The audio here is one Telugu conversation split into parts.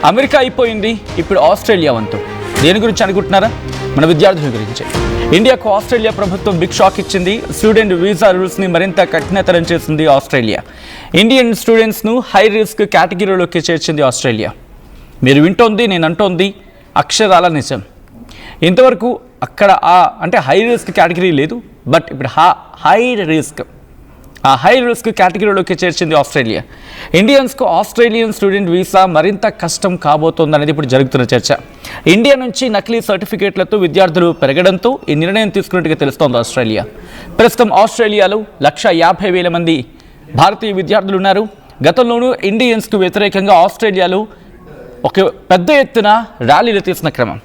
అమెరికా అయిపోయింది, ఇప్పుడు ఆస్ట్రేలియా వంతు. దేని గురించి అనుకుంటున్నారా? మన విద్యార్థుల గురించి. ఇండియాకు ఆస్ట్రేలియా ప్రభుత్వం బిగ్ షాక్ ఇచ్చింది. స్టూడెంట్ వీసా రూల్స్ని మరింత కఠినతరం చేసింది ఆస్ట్రేలియా. ఇండియన్ స్టూడెంట్స్ను హై రిస్క్ కేటగిరీలోకి చేర్చింది ఆస్ట్రేలియా. మీరు వింటోంది, నేను అంటోంది అక్షరాల నిజం. ఇంతవరకు అక్కడ అంటే హై రిస్క్ కేటగిరీ లేదు, బట్ ఇప్పుడు హై రిస్క్ కేటగిరీలోకి చేర్చింది ఆస్ట్రేలియా. ఇండియన్స్కు ఆస్ట్రేలియన్ స్టూడెంట్ వీసా మరింత కష్టం కాబోతోందనేది ఇప్పుడు జరుగుతున్న చర్చ. ఇండియా నుంచి నకిలీ సర్టిఫికేట్లతో విద్యార్థులు పెరగడంతో ఈ నిర్ణయం తీసుకున్నట్టుగా తెలుస్తోంది ఆస్ట్రేలియా. ప్రస్తుతం ఆస్ట్రేలియాలో 150,000 మంది భారతీయ విద్యార్థులు ఉన్నారు. గతంలోనూ ఇండియన్స్కు వ్యతిరేకంగా ఆస్ట్రేలియాలో ఒక పెద్ద ఎత్తున ర్యాలీలు తీసిన క్రమం.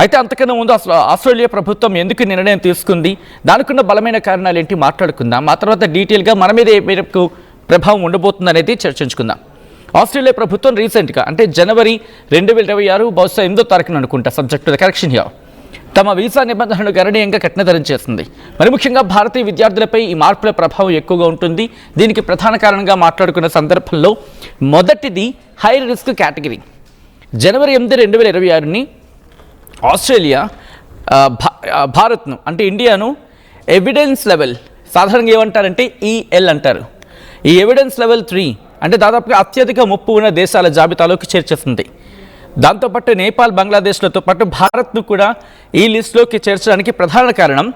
అయితే అంతకన్నా ముందు అసలు ఆస్ట్రేలియా ప్రభుత్వం ఎందుకు నిర్ణయం తీసుకుంది, దానికున్న బలమైన కారణాలు ఏంటి మాట్లాడుకుందాం. ఆ తర్వాత డీటెయిల్గా మన మీద ఏ మేరకు ప్రభావం ఉండబోతుంది అనేది చర్చించుకుందాం. ఆస్ట్రేలియా ప్రభుత్వం రీసెంట్గా అంటే జనవరి 2026 బహుశా 8వ తారీఖున అనుకుంటా, subject to the correction here, తమ వీసా నిబంధనలు గణనీయంగా కఠినతరం చేస్తుంది. మరి ముఖ్యంగా భారతీయ విద్యార్థులపై ఈ మార్పుల ప్రభావం ఎక్కువగా ఉంటుంది. దీనికి ప్రధాన కారణంగా మాట్లాడుకున్న సందర్భంలో మొదటిది హై రిస్క్ కేటగిరీ. జనవరి 8, 2026ని ఆస్ట్రేలియా భారత్ను అంటే ఇండియాను ఎవిడెన్స్ లెవెల్, సాధారణంగా ఏమంటారంటే EL అంటారు, ఈ ఎవిడెన్స్ లెవెల్ 3 అంటే దాదాపుగా అత్యధిక ముప్పు ఉన్న దేశాల జాబితాలోకి చేర్చేస్తుంది. దాంతోపాటు నేపాల్, బంగ్లాదేశ్లతో పాటు భారత్ను కూడా ఈ లిస్టులోకి చేర్చడానికి ప్రధాన కారణం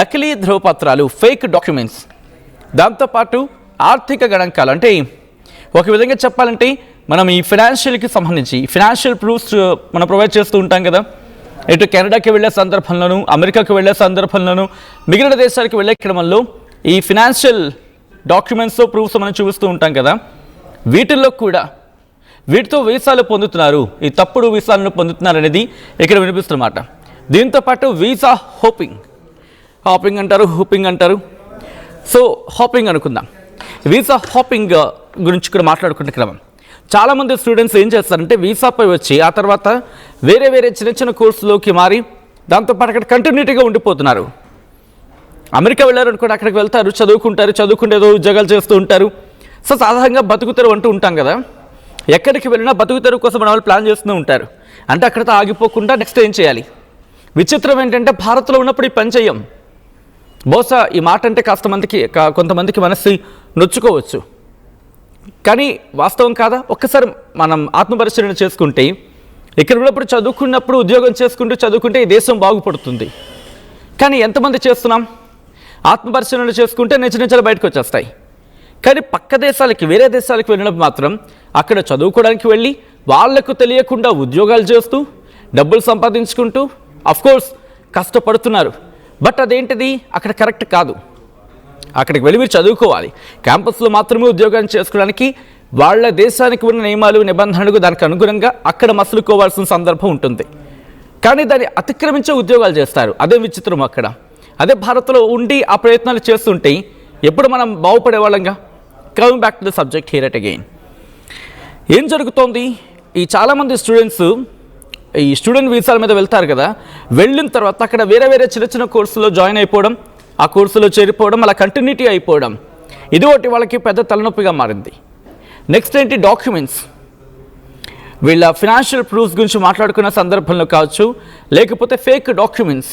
నకిలీ ధ్రువపత్రాలు, ఫేక్ డాక్యుమెంట్స్. దాంతోపాటు ఆర్థిక గణాంకాలు, అంటే ఒక విధంగా చెప్పాలంటే మనం ఈ ఫైనాన్షియల్కి సంబంధించి ఫైనాన్షియల్ ప్రూఫ్స్ మనం ప్రొవైడ్ చేస్తూ ఉంటాం కదా. ఇటు కెనడాకి వెళ్ళే సందర్భంలోనూ, అమెరికాకు వెళ్ళే సందర్భంలోనూ, మిగిలిన దేశాలకు వెళ్ళే క్రమంలో ఈ ఫినాన్షియల్ డాక్యుమెంట్స్తో ప్రూఫ్స్ మనం చూపిస్తూ ఉంటాం కదా. వీటిల్లో కూడా వీటితో వీసాలు పొందుతున్నారు, ఈ తప్పుడు వీసాలను పొందుతున్నారు అనేది ఇక్కడ వినిపిస్తున్నమాట. దీంతోపాటు వీసా హాపింగ్ అంటారు, హూపింగ్ అంటారు. సో హాపింగ్ అనుకుందాం. వీసా హాపింగ్ గురించి కూడా మాట్లాడుకునే క్రమం. చాలామంది స్టూడెంట్స్ ఏం చేస్తారంటే వీసాపై వచ్చి ఆ తర్వాత వేరే చిన్న కోర్సులోకి మారి దాంతోపాటు అక్కడ కంటిన్యూటీగా ఉండిపోతున్నారు. అమెరికా వెళ్ళారు అనుకోండి, అక్కడికి వెళ్తారు, చదువుకుంటే ఏదో ఉద్యోగాలు చేస్తూ ఉంటారు. సో సాధారణంగా బతుకుతారు అంటూ ఉంటాం కదా. ఎక్కడికి వెళ్ళినా బతుకుతారు కోసం మన వాళ్ళు ప్లాన్ చేస్తూ ఉంటారు. అంటే అక్కడితో ఆగిపోకుండా నెక్స్ట్ ఏం చేయాలి. విచిత్రం ఏంటంటే భారత్లో ఉన్నప్పుడు ఈ పని చెయ్యం. బహుశా ఈ మాట అంటే కొంతమందికి మనసు నొచ్చుకోవచ్చు, కానీ వాస్తవం కాదా? ఒక్కసారి మనం ఆత్మపరిశీలన చేసుకుంటే, ఇక్కడ ఉన్నప్పుడు చదువుకున్నప్పుడు ఉద్యోగం చదువుకుంటే ఈ దేశం బాగుపడుతుంది. కానీ ఎంతమంది చేస్తున్నాం? ఆత్మపరిశీలన చేసుకుంటే నిజాలు బయటకు వచ్చేస్తాయి. కానీ పక్క దేశాలకి, వేరే దేశాలకు వెళ్ళినప్పుడు మాత్రం అక్కడ చదువుకోవడానికి వెళ్ళి వాళ్లకు తెలియకుండా ఉద్యోగాలు చేస్తూ డబ్బులు సంపాదించుకుంటూ అఫ్కోర్స్ కష్టపడుతున్నారు. బట్ అదేంటిది అక్కడ కరెక్ట్ కాదు. అక్కడికి వెళ్ళి మీరు చదువుకోవాలి, క్యాంపస్లో మాత్రమే ఉద్యోగాన్ని చేసుకోవడానికి వాళ్ళ దేశానికి ఉన్న నియమాలు, నిబంధనలకు దానికి అనుగుణంగా అక్కడ మసులుకోవాల్సిన సందర్భం ఉంటుంది. కానీ దాన్ని అతిక్రమించే ఉద్యోగాలు చేస్తారు. అదే విచిత్రం అక్కడ. అదే భారత్లో ఉండి ఆ ప్రయత్నాలు చేస్తుంటే ఎప్పుడు మనం బాగుపడేవాళ్ళంగా. Coming back to the subject here at again. ఏం జరుగుతోంది? ఈ చాలామంది స్టూడెంట్స్ ఈ స్టూడెంట్ వీసాల మీద వెళ్తారు కదా, వెళ్ళిన తర్వాత అక్కడ వేరే చిన్న కోర్సులో జాయిన్ అయిపోవడం, ఆ కోర్సులో చేరిపోవడం, అలా కంటిన్యూటీ అయిపోవడం, ఇది ఒకటి వాళ్ళకి పెద్ద తలనొప్పిగా మారింది. నెక్స్ట్ ఏంటి? డాక్యుమెంట్స్. వీళ్ళ ఫినాన్షియల్ ప్రూఫ్స్ గురించి మాట్లాడుకున్న సందర్భంలో కావచ్చు, లేకపోతే ఫేక్ డాక్యుమెంట్స్.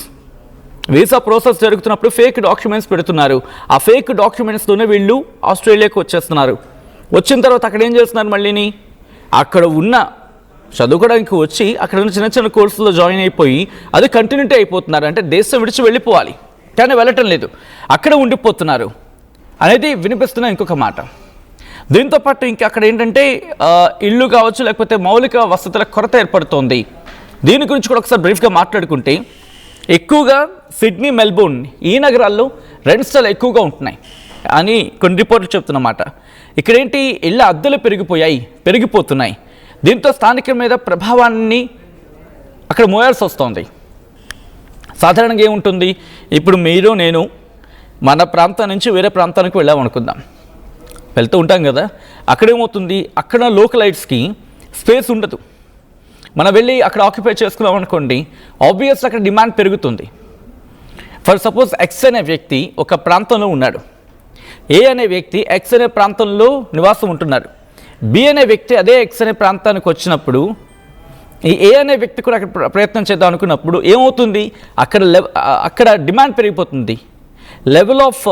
వీసా ప్రాసెస్ జరుగుతున్నప్పుడు ఫేక్ డాక్యుమెంట్స్ పెడుతున్నారు. ఆ ఫేక్ డాక్యుమెంట్స్తోనే వీళ్ళు ఆస్ట్రేలియాకు వచ్చేస్తున్నారు. వచ్చిన తర్వాత అక్కడ ఏం చేస్తున్నారు? మళ్ళీని అక్కడ ఉన్న చదువుకోవడానికి వచ్చి అక్కడ ఉన్న చిన్న కోర్సులో జాయిన్ అయిపోయి అది కంటిన్యూటీ అయిపోతున్నారు. అంటే దేశం విడిచి వెళ్ళిపోవాలి, కానీ వెళ్ళటం లేదు, అక్కడ ఉండిపోతున్నారు అనేది వినిపిస్తున్న ఇంకొక మాట. దీంతోపాటు ఇంకా అక్కడ ఏంటంటే ఇల్లు కావచ్చు, లేకపోతే మౌలిక వసతుల కొరత ఏర్పడుతోంది. దీని గురించి కూడా ఒకసారి బ్రీఫ్గా మాట్లాడుకుంటే, ఎక్కువగా సిడ్నీ, మెల్బోర్న్ ఈ నగరాల్లో రెంట్స్ ఎక్కువగా ఉంటున్నాయి అని కొన్ని రిపోర్ట్లు చెప్తున్నమాట. ఇక్కడేంటి, ఇళ్ళ అద్దెలు పెరిగిపోతున్నాయి. దీంతో స్థానికుల మీద ప్రభావాన్ని అక్కడ మోయాల్సి వస్తుంది. సాధారణంగా ఏముంటుంది, ఇప్పుడు మీరు నేను మన ప్రాంతం నుంచి వేరే ప్రాంతానికి వెళ్ళామనుకుందాం, వెళ్తూ ఉంటాం కదా. అక్కడేమవుతుంది, అక్కడ లోకలైట్స్కి స్పేస్ ఉండదు. మనం వెళ్ళి అక్కడ ఆక్యుపై చేసుకున్నాం అనుకోండి, ఆబ్వియస్లీ అక్కడ డిమాండ్ పెరుగుతుంది. ఫర్ సపోజ్ ఎక్స్ అనే వ్యక్తి ఒక ప్రాంతంలో ఉన్నాడు, ఏ అనే వ్యక్తి ఎక్స్ అనే ప్రాంతంలో నివాసం ఉంటున్నారు. బి అనే వ్యక్తి అదే ఎక్స్ అనే ప్రాంతానికి వచ్చినప్పుడు ఈ ఏ అనే వ్యక్తి కూడా అక్కడ ప్రయత్నం చేద్దాం అనుకున్నప్పుడు ఏమవుతుంది, అక్కడ డిమాండ్ పెరిగిపోతుంది, లెవెల్ ఆఫ్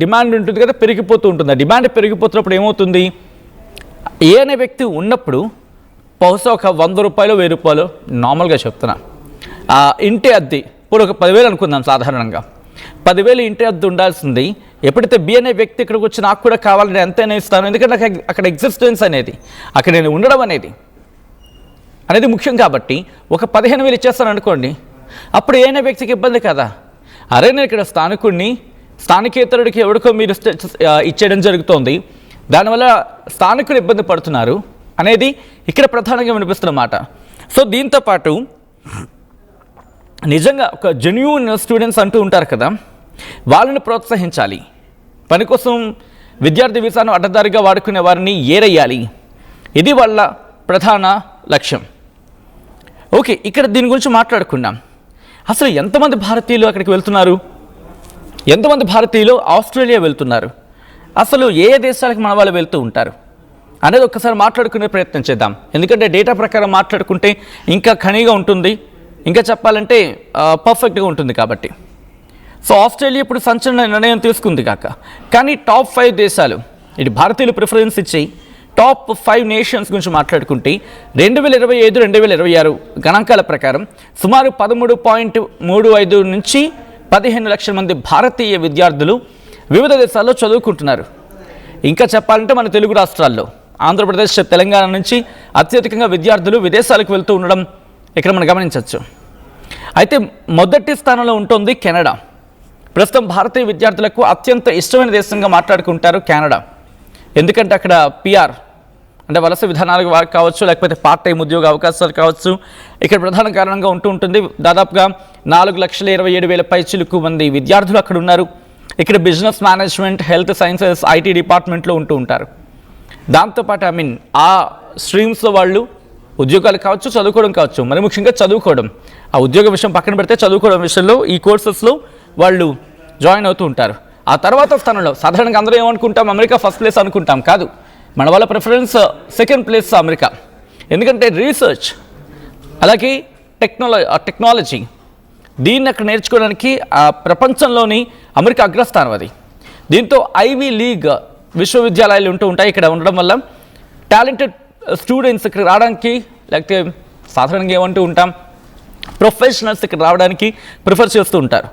డిమాండ్ ఉంటుంది కదా, పెరిగిపోతూ ఉంటుంది. ఆ డిమాండ్ పెరిగిపోతున్నప్పుడు ఏమవుతుంది, ఏ అనే వ్యక్తి ఉన్నప్పుడు బహుశా ఒక 100 రూపాయలు 1000 రూపాయలు నార్మల్గా చెప్తున్నా ఇంటి అద్దె ఇప్పుడు ఒక 10,000 అనుకుందాం. సాధారణంగా 10,000 ఇంటి అద్దె ఉండాల్సింది. ఎప్పుడైతే బి అనే వ్యక్తి ఇక్కడికి వచ్చి నాకు కూడా కావాలని ఎంతైనా ఇస్తాను, ఎందుకంటే నాకు అక్కడ ఎగ్జిస్టెన్స్ అనేది, అక్కడ నేను ఉండడం అనేది ముఖ్యం. కాబట్టి ఒక 15,000 ఇచ్చేస్తాను అనుకోండి, అప్పుడు ఏ అనే వ్యక్తికి ఇబ్బంది కదా. అరే నేను ఇక్కడ స్థానికేతరుడికి ఎవరికో మీరు ఇచ్చేయడం జరుగుతోంది, దానివల్ల స్థానికులు ఇబ్బంది పడుతున్నారు అనేది ఇక్కడ ప్రధానంగా వినిపిస్తున్నమాట. సో దీంతోపాటు నిజంగా ఒక జెన్యూన్ స్టూడెంట్స్ అంటూ ఉంటారు కదా, వాళ్ళని ప్రోత్సహించాలి. పని కోసం విద్యార్థి వీసాను అడ్డదారిగా వాడుకునే వారిని ఏరేయాలి. ఇది వాళ్ళ ప్రధాన లక్ష్యం. ఓకే, ఇక్కడ దీని గురించి మాట్లాడుకున్నాం. అసలు ఎంతమంది భారతీయులు అక్కడికి వెళ్తున్నారు, ఎంతమంది భారతీయులు ఆస్ట్రేలియా వెళ్తున్నారు, అసలు ఏ దేశాలకు మన వాళ్ళు వెళ్తూ ఉంటారు అనేది ఒక్కసారి మాట్లాడుకునే ప్రయత్నం చేద్దాం. ఎందుకంటే డేటా ప్రకారం మాట్లాడుకుంటే ఇంకా ఖనీగా ఉంటుంది, ఇంకా చెప్పాలంటే పర్ఫెక్ట్గా ఉంటుంది. కాబట్టి సో ఆస్ట్రేలియా ఇప్పుడు సంచలన నిర్ణయం తీసుకుంది కానీ టాప్ 5 దేశాలు ఇది భారతీయులు ప్రిఫరెన్స్ ఇచ్చి టాప్ 5 నేషన్స్ గురించి మాట్లాడుకుంటే 2025-2026 గణాంకాల ప్రకారం సుమారు 13.35 నుంచి 15 లక్షల మంది భారతీయ విద్యార్థులు వివిధ దేశాల్లో చదువుకుంటున్నారు. ఇంకా చెప్పాలంటే మన తెలుగు రాష్ట్రాల్లో ఆంధ్రప్రదేశ్, తెలంగాణ నుంచి అత్యధికంగా విద్యార్థులు విదేశాలకు వెళ్తూ ఉండడం ఇక్కడ మనం గమనించవచ్చు. అయితే మొదటి స్థానంలో ఉంటుంది కెనడా. ప్రస్తుతం భారతీయ విద్యార్థులకు అత్యంత ఇష్టమైన దేశంగా మాట్లాడుకుంటారు కెనడా. ఎందుకంటే అక్కడ పిఆర్ అంటే వలస విధానాలు కావచ్చు, లేకపోతే పార్ట్ టైం ఉద్యోగ అవకాశాలు కావచ్చు, ఇక్కడ ప్రధాన కారణంగా ఉంటుంది. దాదాపుగా 4,27,000 పైచిలుకు మంది విద్యార్థులు అక్కడ ఉన్నారు. ఇక్కడ business management, health sciences, IT డిపార్ట్మెంట్లో ఉంటూ ఉంటారు. దాంతోపాటు ఆ స్ట్రీమ్స్లో వాళ్ళు ఉద్యోగాలు కావచ్చు, చదువుకోవడం కావచ్చు, మరి ముఖ్యంగా చదువుకోవడం, ఆ ఉద్యోగ విషయం పక్కన పెడితే చదువుకోవడం విషయంలో ఈ కోర్సెస్లో వాళ్ళు జాయిన్ అవుతూ ఉంటారు. ఆ తర్వాత స్థానంలో సాధారణంగా అందరూ ఏమనుకుంటాం, అమెరికా ఫస్ట్ ప్లేస్ అనుకుంటాం. కాదు, మన వాళ్ళ ప్రిఫరెన్స్ సెకండ్ ప్లేస్ అమెరికా. ఎందుకంటే రీసెర్చ్ అలాగే టెక్నాలజీ దీన్ని అక్కడ నేర్చుకోవడానికి ప్రపంచంలోని అమెరికా అగ్రస్థానం అది. దీంతో ఐవీ లీగ్ విశ్వవిద్యాలయాలు ఉంటూ ఉంటాయి. ఇక్కడ ఉండడం వల్ల టాలెంటెడ్ స్టూడెంట్స్ ఇక్కడ రావడానికి, లేకపోతే సాధారణంగా ఏమంటూ ఉంటాం ప్రొఫెషనల్స్ ఇక్కడ రావడానికి ప్రిఫర్ చేస్తూ ఉంటారు.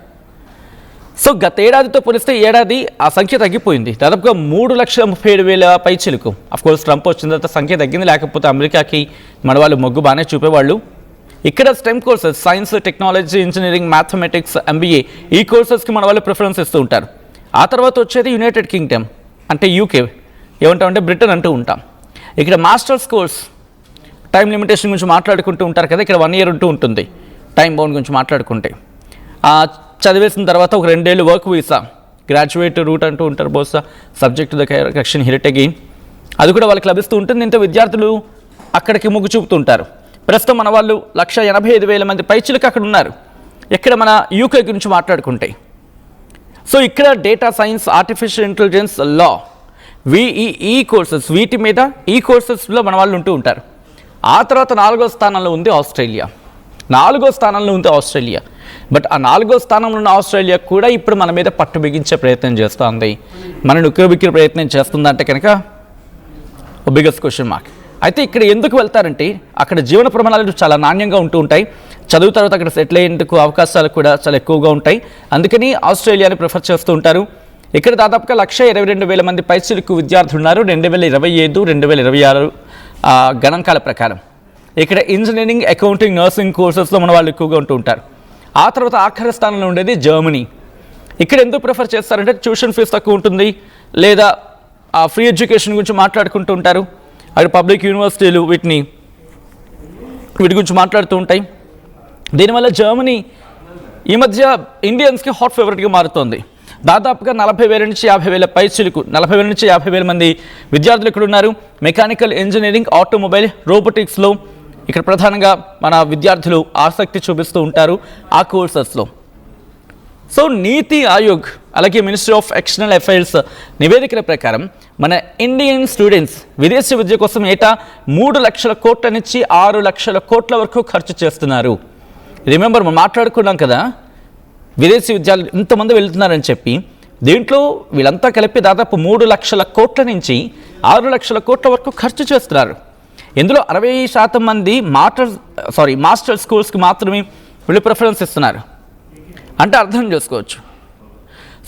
సో గత ఏడాదితో పోలిస్తే ఏడాది ఆ సంఖ్య తగ్గిపోయింది. దాదాపుగా 3,37,000 పైచిలుకు. అఫ్కోర్స్ ట్రంప్ వచ్చిన తర్వాత సంఖ్య తగ్గింది, లేకపోతే అమెరికాకి మన వాళ్ళు మొగ్గు బాగానే చూపేవాళ్ళు. ఇక్కడ stem courses, science, technology, engineering, mathematics, MBA ఈ కోర్సెస్కి మన వాళ్ళు ప్రిఫరెన్స్ ఇస్తూ ఉంటారు. ఆ తర్వాత వచ్చేది యునైటెడ్ కింగ్డమ్ అంటే యూకే, ఏమంటామంటే బ్రిటన్ అంటూ ఉంటాం. ఇక్కడ మాస్టర్స్ కోర్స్ టైం లిమిటేషన్ గురించి మాట్లాడుకుంటూ ఉంటారు కదా, ఇక్కడ 1 year ఉంటూ ఉంటుంది టైం బౌండ్ గురించి మాట్లాడుకుంటే. చదివేసిన తర్వాత ఒక 2 ఏళ్ళు వర్క్ వీసా, గ్రాడ్యుయేట్ రూట్ అంటూ ఉంటారు, బహుశా subject the correction here again, అది కూడా వాళ్ళకి లభిస్తూ ఉంటుంది. ఇంత విద్యార్థులు అక్కడికి మొగ్గు చూపుతూ ఉంటారు. ప్రస్తుతం మన వాళ్ళు 185,000 మంది పైచిలకు అక్కడ ఉన్నారు. ఇక్కడ మన యూకే గురించి మాట్లాడుకుంటే, సో ఇక్కడ డేటా సైన్స్, ఆర్టిఫిషియల్ ఇంటెలిజెన్స్, లా ఈ కోర్సెస్, వీటి మీద ఈ కోర్సెస్లో మన వాళ్ళు ఉంటూ ఉంటారు. ఆ తర్వాత 4వ స్థానంలో ఉంది ఆస్ట్రేలియా. 4వ స్థానంలో ఉంది ఆస్ట్రేలియా. బట్ ఆ 4వ స్థానంలో ఉన్న ఆస్ట్రేలియా కూడా ఇప్పుడు మన మీద పట్టు బిగించే ప్రయత్నం చేస్తుంది, మనని ఉక్కిరిబిక్కిరి ప్రయత్నం చేస్తుందంటే కనుక బిగ్గెస్ట్ క్వశ్చన్ మార్క్. అయితే ఇక్కడ ఎందుకు వెళ్తారంటే అక్కడ జీవన ప్రమాణాలు చాలా నాణ్యంగా ఉంటూ ఉంటాయి. చదువు తర్వాత అక్కడ సెటిల్ అయ్యేందుకు అవకాశాలు కూడా చాలా ఎక్కువగా ఉంటాయి. అందుకని ఆస్ట్రేలియాని ప్రిఫర్ చేస్తూ ఉంటారు. ఇక్కడ దాదాపుగా 122,000 మంది పైచిలుకు విద్యార్థులు ఉన్నారు 2025-2026 గణాంకాల ప్రకారం. ఇక్కడ ఇంజనీరింగ్, అకౌంటింగ్, నర్సింగ్ కోర్సెస్లో మన వాళ్ళు ఎక్కువగా ఉంటూ ఉంటారు. ఆ తర్వాత ఆఖరి స్థానంలో ఉండేది జర్మనీ. ఇక్కడ ఎందుకు ప్రిఫర్ చేస్తారంటే ట్యూషన్ ఫీజు తక్కువ ఉంటుంది, లేదా ఫ్రీ ఎడ్యుకేషన్ గురించి మాట్లాడుకుంటూ ఉంటారు. అక్కడ పబ్లిక్ యూనివర్సిటీలు వీటి గురించి మాట్లాడుతూ ఉంటాయి. దీనివల్ల జర్మనీ ఈ మధ్య ఇండియన్స్కి హాట్ ఫేవరెట్గా మారుతోంది. దాదాపుగా 40,000 నుంచి 50,000 పైచిలుకు 40,000 నుంచి 50,000 మంది విద్యార్థులు ఇక్కడ ఉన్నారు. మెకానికల్ ఇంజనీరింగ్, ఆటోమొబైల్, రోబోటిక్స్లో ఇక్కడ ప్రధానంగా మన విద్యార్థులు ఆసక్తి చూపిస్తూ ఉంటారు ఆ కోర్సెస్లో. సో నీతి ఆయోగ్ అలాగే మినిస్ట్రీ ఆఫ్ ఎక్స్టర్నల్ అఫైర్స్ నివేదికల ప్రకారం మన ఇండియన్ స్టూడెంట్స్ విదేశీ విద్య కోసం ఏటా 3 లక్షల కోట్ల నుంచి 6 లక్షల కోట్ల వరకు ఖర్చు చేస్తున్నారు. రిమెంబర్ మనం మాట్లాడుకున్నాం కదా, విదేశీ విద్యార్థులు ఇంతమంది వెళ్తున్నారని చెప్పి. దీంట్లో వీళ్ళంతా కలిపి దాదాపు 3 లక్షల కోట్ల నుంచి 6 లక్షల కోట్ల వరకు ఖర్చు చేస్తున్నారు. ఇందులో 60% మంది మాస్టర్ స్కూల్స్కి మాత్రమే వీళ్ళు ప్రిఫరెన్స్ ఇస్తున్నారు అంటే అర్థం చేసుకోవచ్చు.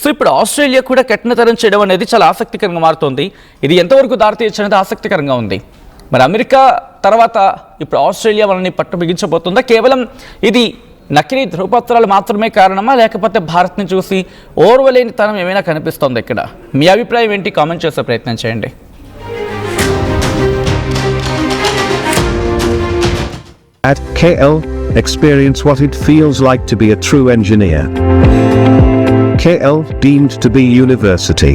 సో ఇప్పుడు ఆస్ట్రేలియా కూడా కఠినతరం చేయడం అనేది చాలా ఆసక్తికరంగా మారుతోంది. ఇది ఎంతవరకు దారితీయచ్చు అనేది ఆసక్తికరంగా ఉంది. మరి అమెరికా తర్వాత ఇప్పుడు ఆస్ట్రేలియా వాళ్ళని పట్టు బిగించబోతుందా? కేవలం ఇది నకిలీ ధృవపత్రాలు మాత్రమే కారణమా, లేకపోతే భారత్ని చూసి ఓర్వలేని తనం ఏమైనా కనిపిస్తోంది ఇక్కడ? మీ అభిప్రాయం ఏంటి? కామెంట్ చేసే ప్రయత్నం చేయండి. At KL, experience what it feels like to be a true engineer. KL, deemed to be university.